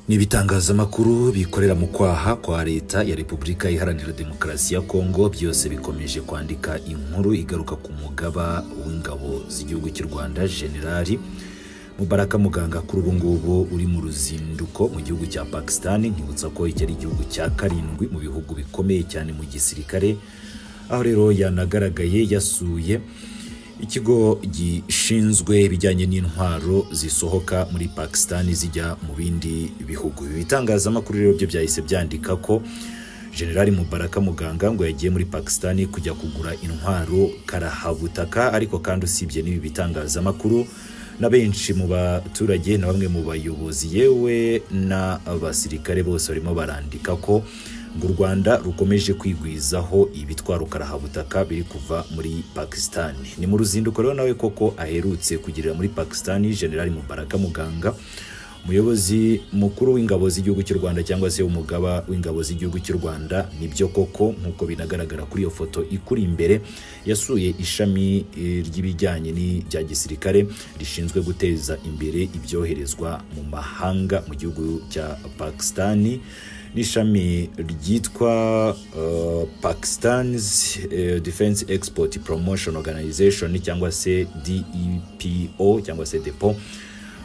N'ibitangazamakuru bikorera mu kwaha kwa leta ya Repubulika Iharanira Demokarasi ya Kongo byose bikomeje kwandika inkuru igaruka ku mugaba w'ingabo z'igihugu cy'u Rwanda Generali Muganga kuri ubu ngubu uri mu ruzinduko mu gihugu cya Pakistan. Nkibutsa ko iki ari igihugu cya karindwi mu bihugu bikomeye cyane mu gisirikare, aho rero yanagaragaye yasuye ikigo gishinzwe ibijyanye n'intwaro zisohoka muri Pakistan zijya mu bindi bihugu. Ibitangazamakuru rero byo byahise byandika ko Generali Muganga ngo yagiye muri Pakistan kujya kugura intwaro karahabutaka, ariko kandi usibye n'ibi bitangazamakuru na benshi mu baturage na bamwe mu bayobozi yewe n'abasirikare bose barimo barandika ko u Rwanda rukomeje kwigwizaho ibitwaro karahabutaka biri kuva muri Pakistan. Ni mu ruzinduko rero nawe koko aherutse kugirira muri Pakistan Generali Muganga, umuyobozi mukuru w'ingabo z'igihugu cy'u Rwanda cyangwa se umugaba w'ingabo z'igihugu cy'u Rwanda. Nibyo koko nkuko binagaragara kuri iyo foto ikuri imbere, yasuye ishami ry'ibijyanye n'ibya gisirikare rishinzwe guteza imbere ibyoherezwa mu mahanga mu gihugu cya Pakistan, n'ishami ryitwa Pakistan's Defense Export Promotion Organization cyangwa se DEPO cyangwa se DEPO.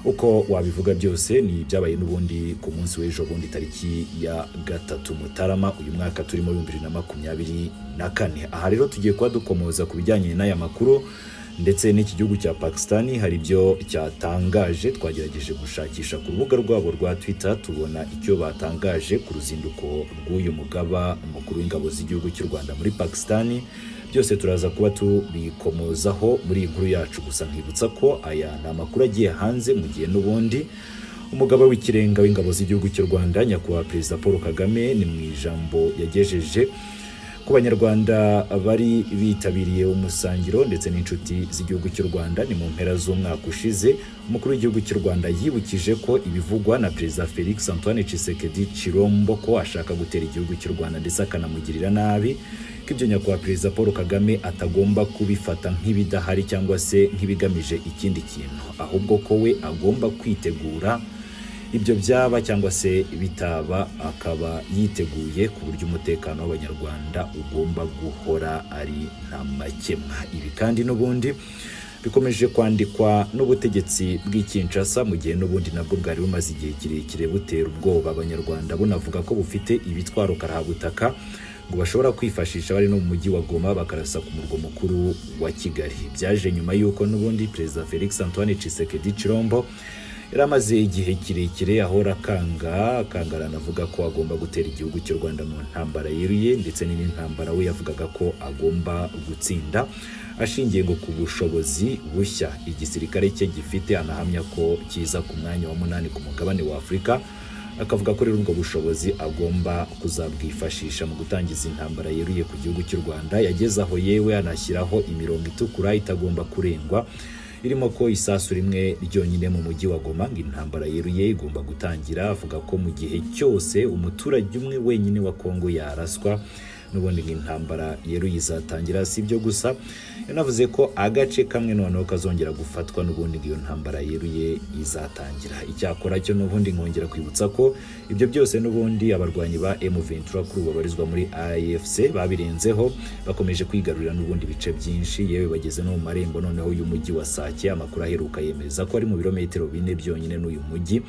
Uko wabivuga byose ni byabaye n'ubundi ku munsi w'ejo bundi tariki ya 3 Mutarama uyu mwaka turimo 2024. Aha rero tugiye kwa dukomoza ku bijyanye n'aya makuru ndetse n'iki gihugu cya Pakistan. Hari byo cyatangaje, twagerageje gushakisha ku rubuga rwabo rwa Twitter tubona icyo batangaje ku ruzinduko rw'uyu mugaba mukuru w'ingabo z'igihugu cy'u Rwanda muri Pakistan. Byose turaza kuba tubikomozaho muri inkuru yacu, gusa nkibutsa ko aya ni amakuru agiye hanze mu gihe n'ubundi umugaba w'ikirenga w'ingabo z'igihugu cy'u Rwanda nyakubahwa Perezida Paul Kagame ni mu ijambo yagejeje ku banyarwanda bari bitabiriye umusangiro ndetse n'inshuti z'igihugu cy'u Rwanda ni mu mpera z'umwaka ushize. Umukuru w'igihugu cy'u Rwanda yibukije ko ibivugwa na Perezida Felix Antoine Tshisekedi Chilombo ko ashaka gutera igihugu cy'u Rwanda ndetse akanamugirira nabi, ko ibyo nyakubahwa Perezida Paul Kagame atagomba kubifata nk'ibidahari cyangwa se nk'ibigamije ikindi kintu, ahubwo ko we agomba kwitegura ibyo byaba cyangwa se bitaba, akaba yiteguye ku buryo umutekano w'abanyarwanda ugomba guhora ari nta makemwa. Ibi kandi n'ubundi bikomeje kwandikwa n'ubutegetsi bw'Kinshasa mu gihe n'ubundi nabwo bwari bumaze igihe kirekire butera ubwoba abanyarwanda bunavuga ko bufite ibitwaro karahabutaka ngo bashobora kwifashisha bari no mu mujyi wa Goma bakarasa ku murwa mukuru wa Kigali. Byaje nyuma y'uko n'ubundi Perezida Felix Antoine Tshisekedi Chilombo yaramaze igihe kirekire ahora kangarana avuga ko agomba gutera igihugu cy'u Rwanda mu ntambara yeruye, ndetse n'intambara we yavugaga ko agomba gutsinda ashingiye ngo ku bushobozi bushya igisirikare cye gifite. Anahamya ko kiza ku mwanya wa 8 ku mugabane wa Afurika, akavuga ko rero ubwo bushobozi agomba kuzabwifashisha mu gutangiza intambara yeruye ku gihugu cy'u Rwanda. Yageze aho yewe anashyiraho imirongo itukura itagomba kurengwa, irimo ko isasu rimwe ryonyine mu mujyi wa Goma ngo intambara yeruye igomba gutangira. Avuga ko mu gihe cyose umuturage umwe wenyine wa Kongo yaraswa n'ubundi intambara yeruye izatangira. Si byo gusa, yanavuze ko agace kamwe noneho kazongera gufatwa n'ubundi iyo ntambara yeruye izatangira. Icyakora cyo n'ubundi nkongera kwibutsa ko ibyo byose n'ubundi abarwanyi ba M23 kuri babarizwa muri AFC babirenzeho, bakomeje kwigarurira n'ubundi bice byinshi, yewe bageze no mu marembo noneho y'umujyi wa Sake. Amakuru aheruka yemeza ko ari mu birometero 4 byonyine n'uyu mujyi.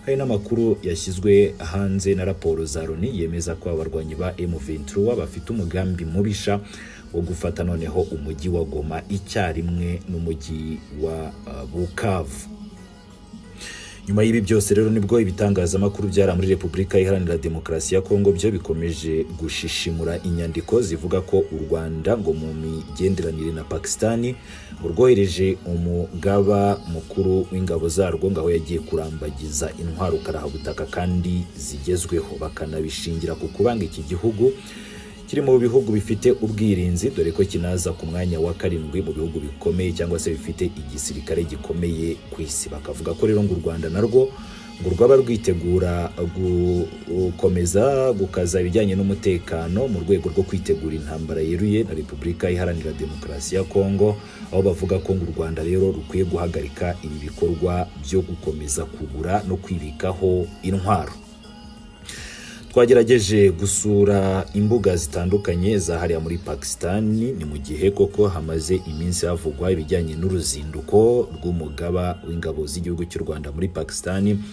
Hari n'amakuru yashyizwe hanze na raporo za Loni yemeza ko abarwanyi ba M23 bafite umugambi mubisha wo gufata noneho umujyi wa Goma icyarimwe n'umujyi wa Bukavu. Nyuma y'ibi byose rero nibwo ibitangazamakuru byara muri Repubulika Iharanira Demokarasi ya Kongo byo bikomeje gushishimura inyandiko zivuga ko u Rwanda ngo mu migenderanire na Pakistan rwohereje umugaba mukuru w'ingabo zarwo ngaho yagiye kurambagiza intwaro karahabutaka kandi zigezweho, bakanabishingira ku kubanga iki gihugu kiri mu bihugu bifite ubwirinzi, dore ko kinaza ku mwanya wa 7 mu bihugu bikomeye cyangwa se bifite igisirikare gikomeye ku isi. Bakavuga ko rero ngo u Rwanda narwo ngo rwaba rwitegura gukomeza gukaza ibijyanye n'umutekano mu rwego rwo kwitegura intambara yeruye na Repubulika Iharanira Demokarasi ya Kongo, aho bavuga ko ngo u Rwanda rero rukwiye guhagarika ibi bikorwa byo gukomeza kugura no kwibikaho intwaro. Twagerageje gusura imbuga zitandukanye za hariya muri Pakistan, ni mu gihe koko hamaze iminsi havugwa ibijyanye n'uruzinduko rw'umugaba w'ingabo z'igihugu cy'u Rwanda muri Pakistan,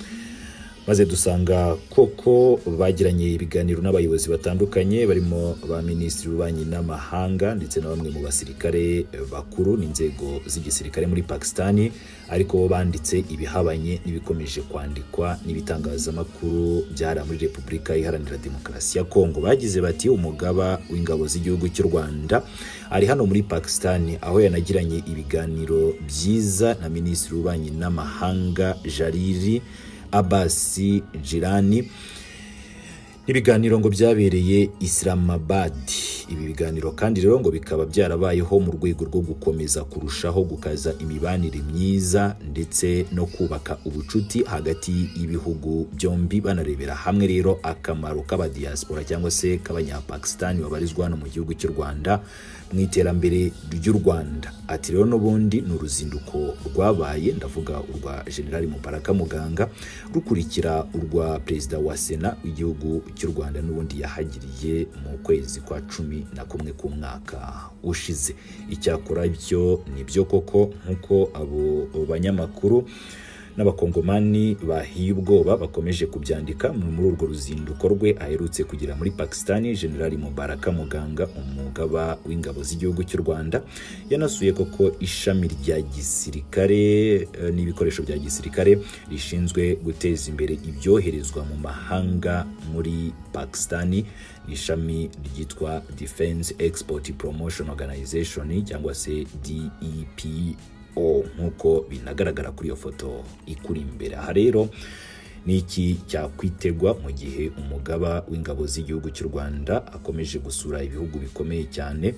maze dusanga koko bagiranye ibiganiro n'abayobozi batandukanye barimo ba minisitiri w'ububanyi n'amahanga ndetse na bamwe mu basirikare bakuru n'inzego z'igisirikare muri Pakistan, ariko bo banditse ibihabanye n'ibikomeje kwandikwa n'ibitangazamakuru byara muri Repubulika Iharanira Demokarasi ya Kongo. Bagize bati umugaba w'ingabo z'igihugu cy'u Rwanda ari hano muri Pakistan, aho yanagiranye ibiganiro byiza na minisitiri w'ububanyi n'amahanga Jariri Abasi Jirani. Ibiganiro ngo byabereye Islamabad. Ibi biganiro kandi rero ngo bikaba byarabayeho mu rwego rwo gukomeza kurushaho gukaza imibanire myiza ndetse no kubaka ubucuti hagati y'ibihugu byombi, banarebera hamwe rero akamaro k'abadiaspora cyangwa se k'abanyapakistani babarizwa hano mu gihugu cy'u Rwanda mu iterambere ry'u Rwanda. Ati rero n'ubundi ni uruzinduko rwabaye, ndavuga urwa General Muganga, rukurikira urwa Perezida wa Sena w'igihugu cy'u Rwanda n'ubundi yahagiriye mu kwezi kwa 11 k'umwaka ushize. Icyakora byo nibyo koko nkuko abo banyamakuru n'abakongomani bahiye ubwoba bakomeje kubyandika muri urwo ruzinduko rwe aherutse kugira muri Pakistan. General Muganga, umugaba w'ingabo z'igihugu cy'u Rwanda, yanasuye koko ishami rya gisirikare n'ibikoresho bya gisirikare rishinzwe guteza imbere ibyoherezwa mu mahanga muri Pakistan, ishami ryitwa Defense Export Promotion Organization cyangwa se DEP. Nkuko binagaragara kuri iyo foto ikuri imbere. Aha rero ni iki cyakwitegwa mu gihe umugaba w'ingabo z'igihugu cy'u Rwanda akomeje gusura ibihugu bikomeye cyane,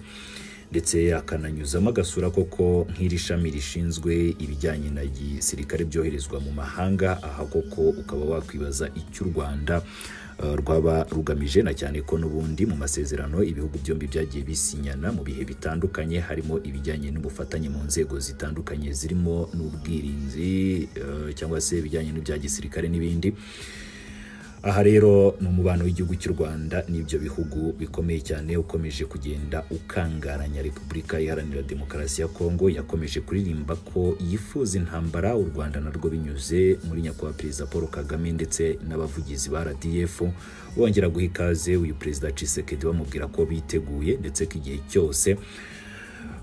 ndetse akananyuzamo agasura koko nk'iri shami rishinzwe ibijyanye na gisirikare byoherezwa mu mahanga. Aha koko ukaba wakwibaza icyo u Rwanda rwaba rugamije, na cyane ko n'ubundi mu masezerano ibihugu byombi byagiye bisinyana mu bihe bitandukanye, harimo ibijyanye n'ubufatanye mu nzego zitandukanye zirimo n'ubwirinzi cyangwa se ibijyanye n'ibya gisirikare n'ibindi. Aha rero ni umubano w'igihugu cy'u Rwanda n'ibyo bihugu bikomeye cyane ukomeje kugenda ukangaranya. Repubulika Iharanira Demokarasi ya Kongo yakomeje kuririmba ko yifuza intambara u Rwanda narwo binyuze muri nyakubahwa Perezida Paul Kagame ndetse n'abavugizi ba RDF, bongera guha ikaze uyu Perezida Tshisekedi bamubwira ko biteguye ndetse ko igihe cyose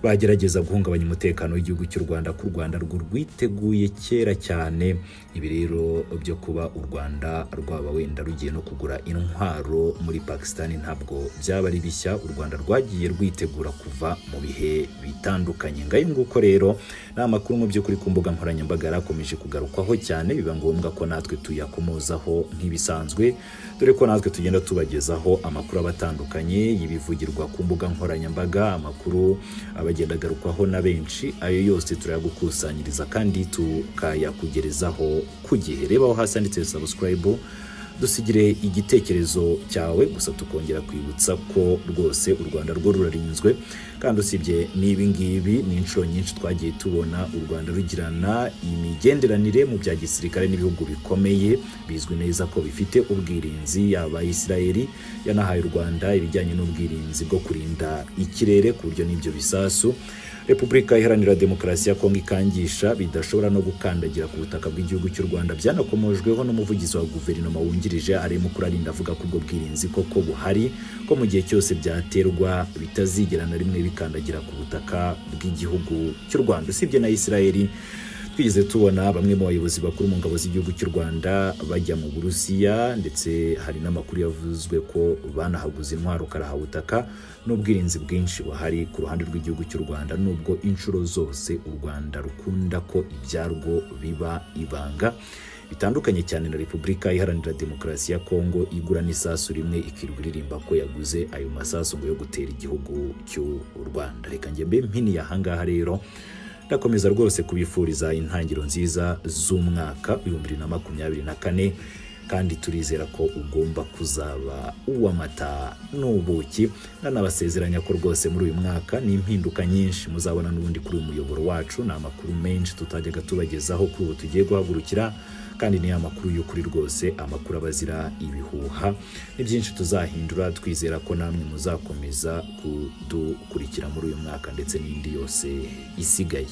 bagerageza guhungabanya umutekano w'igihugu cy'u Rwanda, ku Rwanda rwiteguye kera cyane. Ibi rero byo kuba u Rwanda rwaba wenda rugiye no kugura intwaro muri Pakistan ntabwo byaba ari bishya. U Rwanda rwagiye rwitegura kuva mu bihe bitandukanye. Ngayo nguko rero ni amakuru mu by'ukuri ku mbuga nkoranyambaga yarakomeje kugarukwaho cyane, biba ngombwa ko natwe tuyakomozaho nk'ibisanzwe, dore ko natwe tugenda tubagezaho amakuru abatandukanye y'ibivugirwa ku mbuga nkoranyambaga, amakuru abagenda garukwaho na benshi. Ayo yose turayagukusanyiriza kandi tukayakugerezaho ku gihe. Rebaho hasi handitse subscribe, dusigire igitekerezo cyawe, gusa tukongera kwibutsa ko rwose u Rwanda rwo rurarinzwe, kandi usibye n'ibi ngibi ni inshuro nyinshi twagiye tubona u Rwanda rugirana imigenderanire mu bya gisirikare n'ibihugu bikomeye bizwi neza ko bifite ubwirinzi. Yaba Israeli yanahaye u Rwanda ibijyanye n'ubwirinzi bwo kurinda ikirere, ku buryo n'ibyo bisasu Repubulika Iharanira Demokarasi ya Kongo ikangisha bidashobora no gukandagira ku butaka bw'igihugu cy'u Rwanda. Byanakomojweho n'umuvugizi wa guverinoma wungirije arimo kurarinda avuga ko ubwo bwirinzi koko buhari, ko mu gihe cyose byaterwa bitazigera na rimwe bikandagira ku butaka bw'igihugu cy'u Rwanda. Usibye na Israeli, twigeze tubona bamwe mu bayobozi bakuru mu ngabo z'igihugu cy'u Rwanda bajya mu Burusiya, ndetse hari n'amakuru yavuzwe ko banahaguze intwaro karahabutaka, n'ubwirinzi bwinshi buhari ku ruhande rw'igihugu cy'u Rwanda, nubwo inshuro zose u Rwanda rukunda ko ibyarwo biba ibanga. Bitandukanye cyane na Repubulika Iharanira Demokarasi ya Kongo igura n'isasu rimwe ikirwa iririmba ko yaguze ayo masasu ngo yo gutera igihugu cy'u Rwanda. Reka njye mbe mpini yahangaha rero ndakomeza rwose kubifuriza intangiro nziza z'umwaka 2024 kandi turizera ko ugomba kuzaba uw'amata n'ubuki. Nanabasezeranya ko rwose muri uyu mwaka ni impinduka nyinshi muzabona n'ubundi kuri uyu muyoboro wacu. Ni amakuru menshi tutajyaga tubagezaho kuri ubu tugiye guhagurukira, kandi ni amakuru y'ukuri rwose, amakuru abazira ibihuha. Ni byinshi tuzahindura, twizera ko namwe muzakomeza kudukurikira muri uyu mwaka ndetse n'indi yose isigaye.